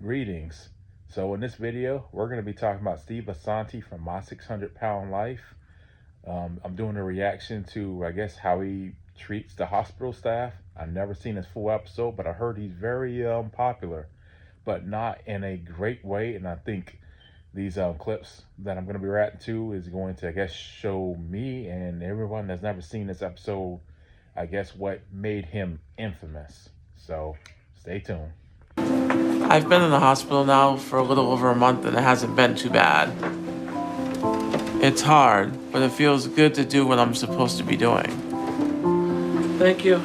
Greetings. So in this video, we're going to be talking about Steve Assanti from My 600 Pound Life. I'm doing a reaction to, I guess, how he treats the hospital staff. I've never seen his full episode, but I heard he's very popular, but not in a great way. And I think these clips that I'm going to be reacting to is going to, I guess, show me and everyone that's never seen this episode, I guess, what made him infamous. So stay tuned. I've been in the hospital now for a little over a month and it hasn't been too bad. It's hard, but it feels good to do what I'm supposed to be doing. Thank you.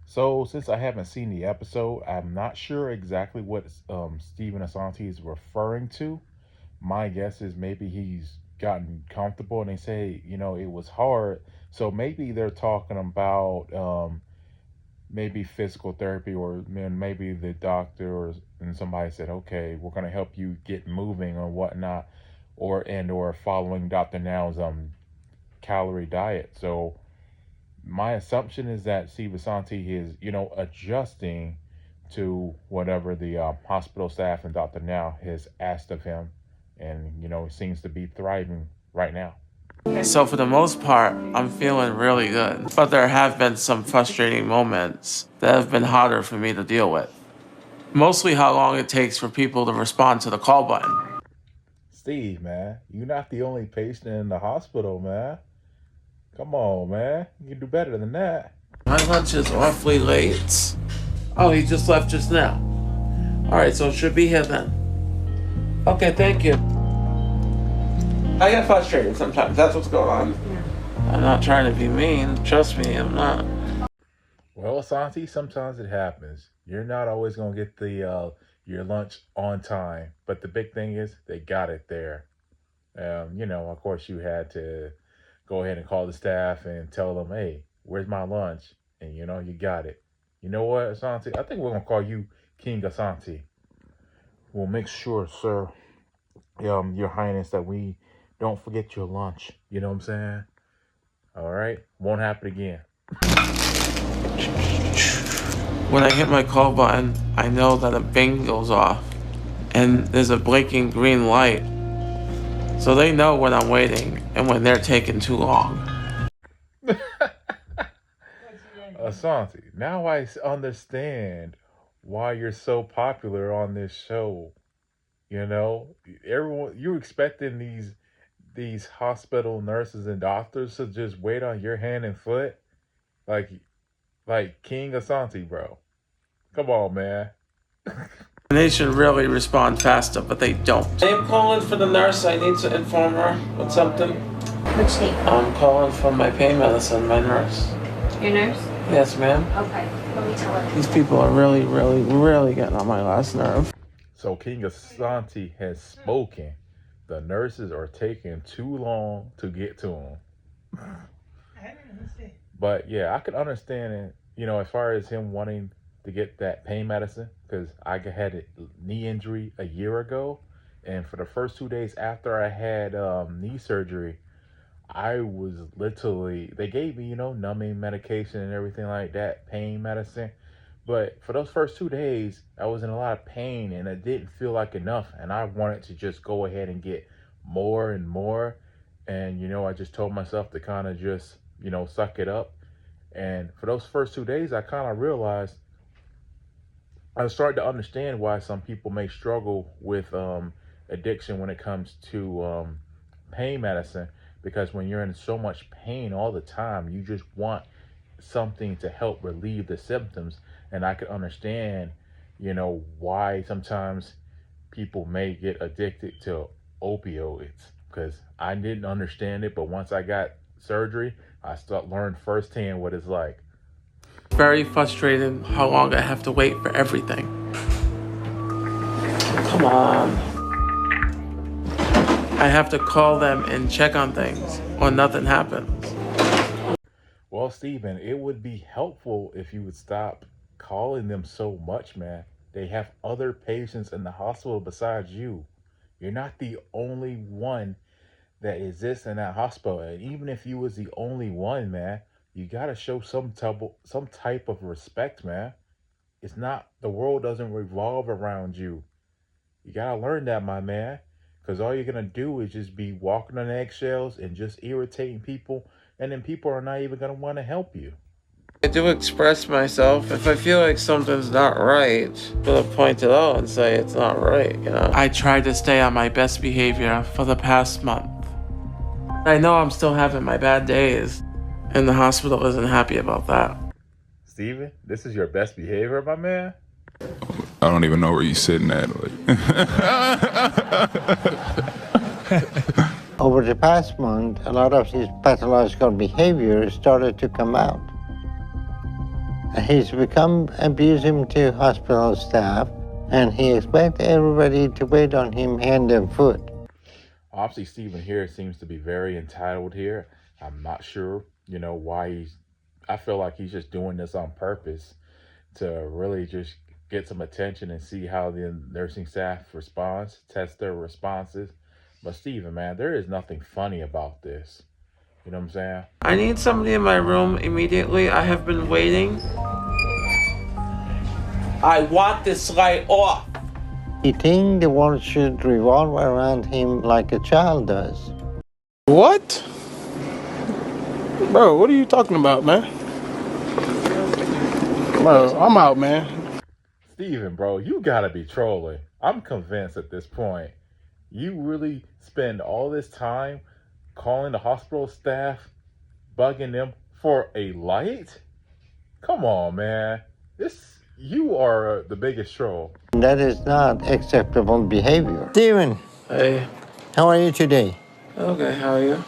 So since I haven't seen the episode, I'm not sure exactly what Stephen Assanti is referring to. My guess is maybe he's gotten comfortable and they say, it was hard. So maybe they're talking about maybe physical therapy, or maybe the doctor and somebody said, okay, we're going to help you get moving or whatnot, or following Dr. Now's calorie diet. So my assumption is that Steve Assanti is, adjusting to whatever the hospital staff and Dr. Now has asked of him, and seems to be thriving right now. So for the most part, I'm feeling really good. But there have been some frustrating moments that have been harder for me to deal with. Mostly how long it takes for people to respond to the call button. Steve, man, you're not the only patient in the hospital, man. Come on, man. You can do better than that. My lunch is awfully late. Oh, he just left just now. All right, so it should be here then. Okay, thank you. I get frustrated sometimes. That's what's going on. I'm not trying to be mean. Trust me, I'm not. Well, Assanti, sometimes it happens. You're not always going to get the your lunch on time. But the big thing is they got it there. Of course, you had to go ahead and call the staff and tell them, hey, where's my lunch? And, you got it. You know what, Assanti? I think we're going to call you King Assanti. We'll make sure, sir, Your Highness, that we don't forget your lunch. You know what I'm saying? All right? Won't happen again. When I hit my call button, I know that a bing goes off. And there's a blinking green light. So they know when I'm waiting and when they're taking too long. Assanti, now I understand why you're so popular on this show. Everyone, you're expecting these hospital nurses and doctors to just wait on your hand and foot, like King Assanti, bro. Come on, man. They should really respond faster, but they don't. I'm calling for the nurse. I need to inform her with something. Which name? I'm calling for my pain medicine, my nurse. Your nurse? Yes, ma'am. Okay, let me tell her. These people are really, really, really getting on my last nerve. So King Assanti has spoken. The nurses are taking too long to get to him. But yeah, I could understand it, as far as him wanting to get that pain medicine, because I had a knee injury a year ago, and for the first 2 days after I had knee surgery, I was literally, they gave me, numbing medication and everything like that, pain medicine. But for those first 2 days, I was in a lot of pain and it didn't feel like enough. And I wanted to just go ahead and get more and more. And, I just told myself to kind of just, suck it up. And for those first 2 days, I kind of realized, I was starting to understand why some people may struggle with addiction when it comes to pain medicine. Because when you're in so much pain all the time, you just want something to help relieve the symptoms. And I could understand, why sometimes people may get addicted to opioids, because I didn't understand it. But once I got surgery, I learned firsthand what it's like. Very frustrated how long I have to wait for everything. Come on. I have to call them and check on things, or nothing happens. Well, Stephen, it would be helpful if you would stop calling them so much, man. They have other patients in the hospital besides you. You're not the only one that exists in that hospital. And even if you was the only one, man, you got to show some type of respect, man. It's not, the world doesn't revolve around you. You gotta learn that, my man. Because all you're gonna do is just be walking on eggshells and just irritating people, and then people are not even gonna want to help you. I do express myself. If I feel like something's not right, I'm gonna point it out and say it's not right, you know? I tried to stay on my best behavior for the past month. I know I'm still having my bad days, and the hospital isn't happy about that. Steven, this is your best behavior, my man? I don't even know where you're sitting at. Over the past month, a lot of his pathological behavior started to come out. He's become abusive to hospital staff, and he expects everybody to wait on him hand and foot. Obviously, Steven here seems to be very entitled here. I'm not sure, why I feel like he's just doing this on purpose to really just get some attention and see how the nursing staff responds, test their responses. But Steven, man, there is nothing funny about this. You know what I'm saying? I need somebody in my room immediately. I have been waiting. I want this light off. He thinks the world should revolve around him like a child does. What? Bro, what are you talking about, man? Bro, I'm out, man. Steven, bro, you gotta be trolling. I'm convinced at this point. You really spend all this time calling the hospital staff, bugging them for a light? Come on, man. You are the biggest troll. That is not acceptable behavior. Steven, Hey. how are you today? Okay, how are you?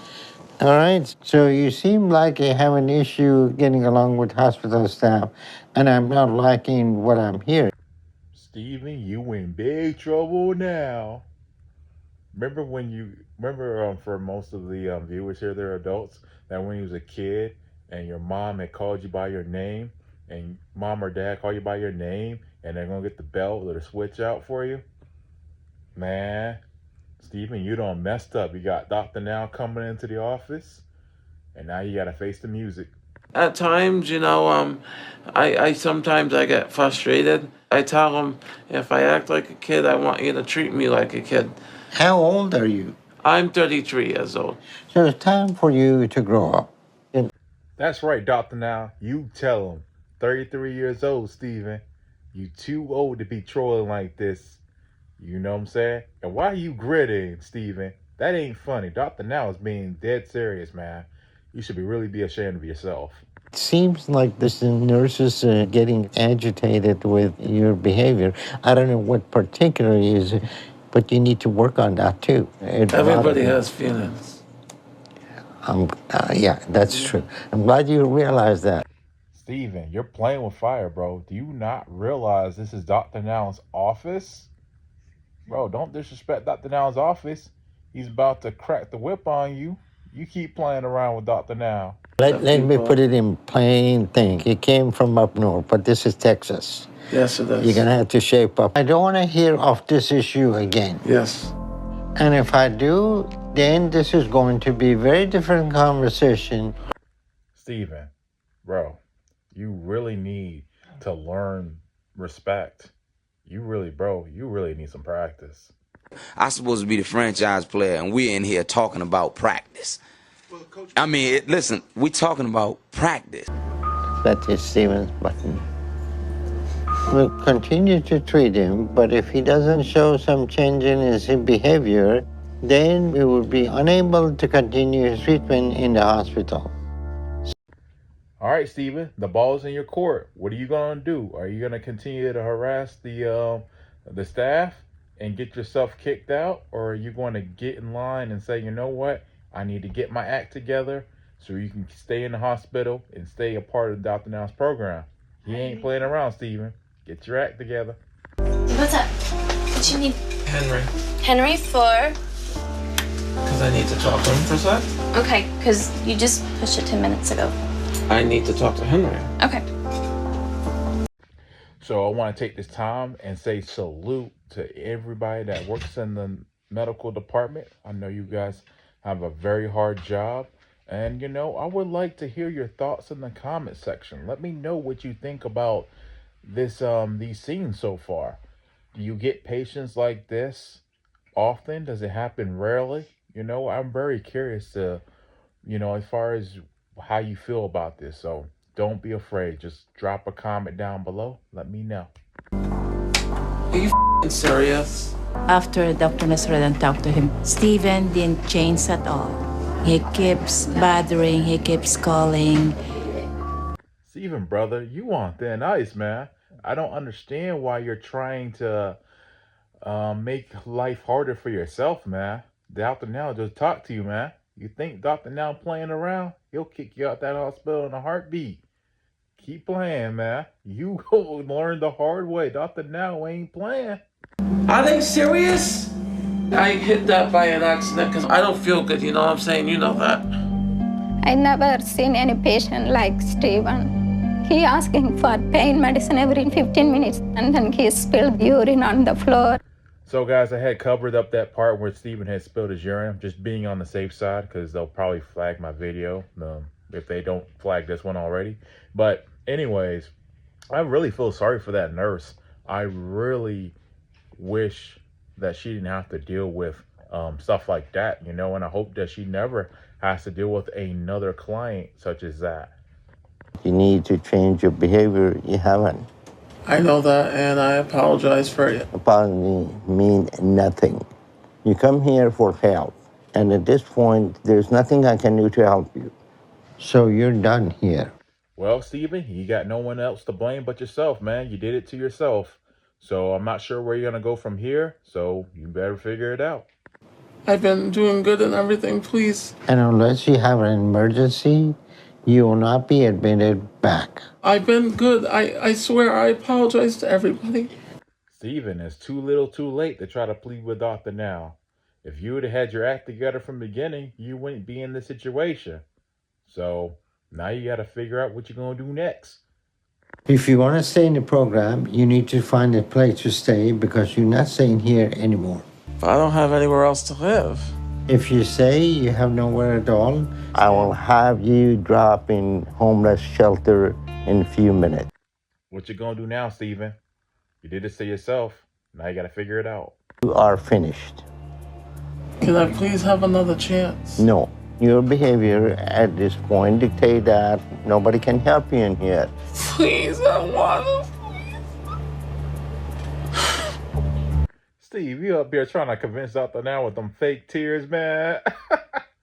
All right, so you seem like you have an issue getting along with hospital staff, and I'm not liking what I'm hearing. Steven, you in big trouble now. Remember for most of the viewers here, they're adults, that when you was a kid and your mom had called you by your name, and mom or dad call you by your name, and they're gonna get the belt or the switch out for you? Man, Steven, you done messed up. You got Dr. Now coming into the office, and now you gotta face the music. At times, I sometimes I get frustrated. I tell them, if I act like a kid, I want you to treat me like a kid. How old are you? I'm 33 years old. So it's time for you to grow up. That's right, Dr. Now. You tell him. 33 years old, Steven. You too old to be trolling like this. You know what I'm saying? And why are you gritting, Steven? That ain't funny. Dr. Now is being dead serious, man. You should really be ashamed of yourself. It seems like this nurses are getting agitated with your behavior. I don't know what particular is, but you need to work on that too. Everybody has feelings. Yeah, that's true. I'm glad you realize that. Steven, you're playing with fire, bro. Do you not realize this is Dr. Now's office? Bro, don't disrespect Dr. Now's office. He's about to crack the whip on you. You keep playing around with Dr. Now. Let me put it in plain thing. He came from up north, but this is Texas. Yes, it is. You're going to have to shape up. I don't want to hear of this issue again. Yes. And if I do, then this is going to be a very different conversation. Steven, bro, you really need to learn respect. You really need some practice. I'm supposed to be the franchise player, and we're in here talking about practice. I mean, listen, we're talking about practice. That is Steven's button. We'll continue to treat him, but if he doesn't show some change in his behavior, then we will be unable to continue his treatment in the hospital. All right, Steven, the ball's in your court. What are you going to do? Are you going to continue to harass the staff and get yourself kicked out? Or are you going to get in line and say, you know what? I need to get my act together so you can stay in the hospital and stay a part of Dr. Now's program. He ain't playing around, Steven. Get your act together. What's up? What you need? Henry. Henry for? Because I need to talk to him for a sec. Okay, because you just pushed it 10 minutes ago. I need to talk to Henry. Okay. So I want to take this time and say salute to everybody that works in the medical department. I know you guys have a very hard job. And, I would like to hear your thoughts in the comment section. Let me know what you think about, these scenes so far? Do you get patients like this often? Does it happen rarely? I'm very curious to, as far as how you feel about this. So don't be afraid. Just drop a comment down below. Let me know. Are you serious? After Dr. Nasruddin talked to him, Steven didn't change at all. He keeps bothering, he keeps calling. Steven, brother, you on thin ice, man. I don't understand why you're trying to make life harder for yourself, man. Dr. Now just talk to you, man. You think Dr. Now playing around? He'll kick you out that hospital in a heartbeat. Keep playing, man. You go learn the hard way. Dr. Now ain't playing. Are they serious? I hit that by an accident because I don't feel good, you know what I'm saying? You know that. I never seen any patient like Steven. He asking for pain medicine every 15 minutes and then he spilled urine on the floor. So guys, I had covered up that part where Steven had spilled his urine, just being on the safe side because they'll probably flag my video if they don't flag this one already. But anyways, I really feel sorry for that nurse. I really wish that she didn't have to deal with stuff like that, and I hope that she never has to deal with another client such as that. You need to change your behavior. You haven't. I know that, and I apologize for it. Apology mean nothing. You come here for help, and at this point, there's nothing I can do to help you. So you're done here. Well, Steven, you got no one else to blame but yourself, man. You did it to yourself. So I'm not sure where you're going to go from here, so you better figure it out. I've been doing good and everything, please. And unless you have an emergency, you will not be admitted back. I've been good. I swear I apologize to everybody. Steven, it's too little too late to try to plead with Dr. Now. If you would have had your act together from the beginning, you wouldn't be in this situation. So now you got to figure out what you're going to do next. If you want to stay in the program, you need to find a place to stay because you're not staying here anymore. But I don't have anywhere else to live. If you say you have nowhere at all, I will have you drop in homeless shelter in a few minutes. What you going to do now, Steven? You did this to yourself. Now you got to figure it out. You are finished. Can I please have another chance? No. Your behavior at this point dictate that nobody can help you in here. Please, I want to. Steve, you up here trying to convince Dr. Now with them fake tears, man.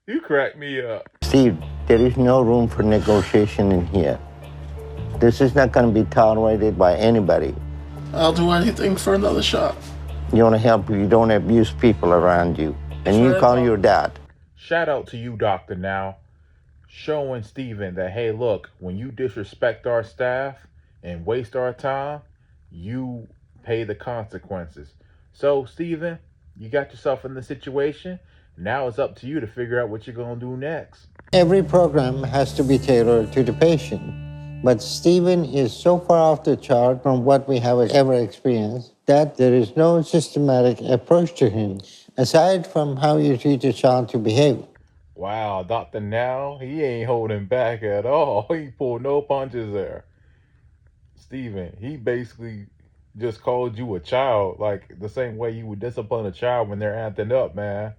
You crack me up. Steve, there is no room for negotiation in here. This is not going to be tolerated by anybody. I'll do anything for another shot. You want to help you don't abuse people around you. And you call your dad. Shout out to you, Dr. Now, showing Steven that, hey, look, when you disrespect our staff and waste our time, you pay the consequences. So, Steven, you got yourself in the situation. Now it's up to you to figure out what you're going to do next. Every program has to be tailored to the patient. But Steven is so far off the chart from what we have ever experienced that there is no systematic approach to him, aside from how you teach a child to behave. Wow, Dr. Now, he ain't holding back at all. He pulled no punches there. Steven, he basically just called you a child, like the same way you would discipline a child when they're acting up, man.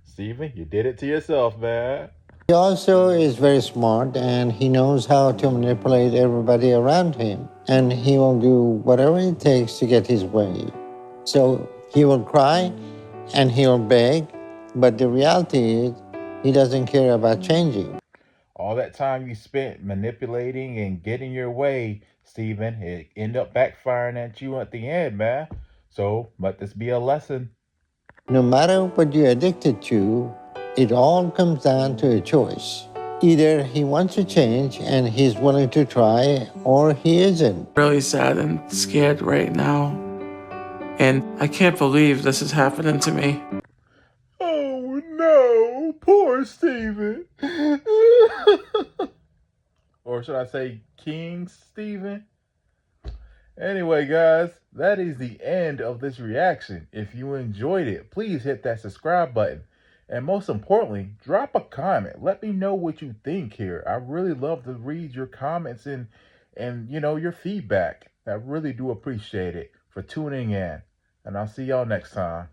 Steven, you did it to yourself, man. He also is very smart and he knows how to manipulate everybody around him. And he will do whatever it takes to get his way. So he will cry and he will beg, but the reality is he doesn't care about changing. All that time you spent manipulating and getting your way, Steven, it ended up backfiring at you at the end, man. So let this be a lesson. No matter what you're addicted to, it all comes down to a choice. Either he wants to change and he's willing to try, or he isn't. Really sad and scared right now. And I can't believe this is happening to me. Oh no, poor Steven. Or should I say King Steven? Anyway, guys, that is the end of this reaction. If you enjoyed it, please hit that subscribe button. And most importantly, drop a comment. Let me know what you think here. I really love to read your comments and your feedback. I really do appreciate it for tuning in. And I'll see y'all next time.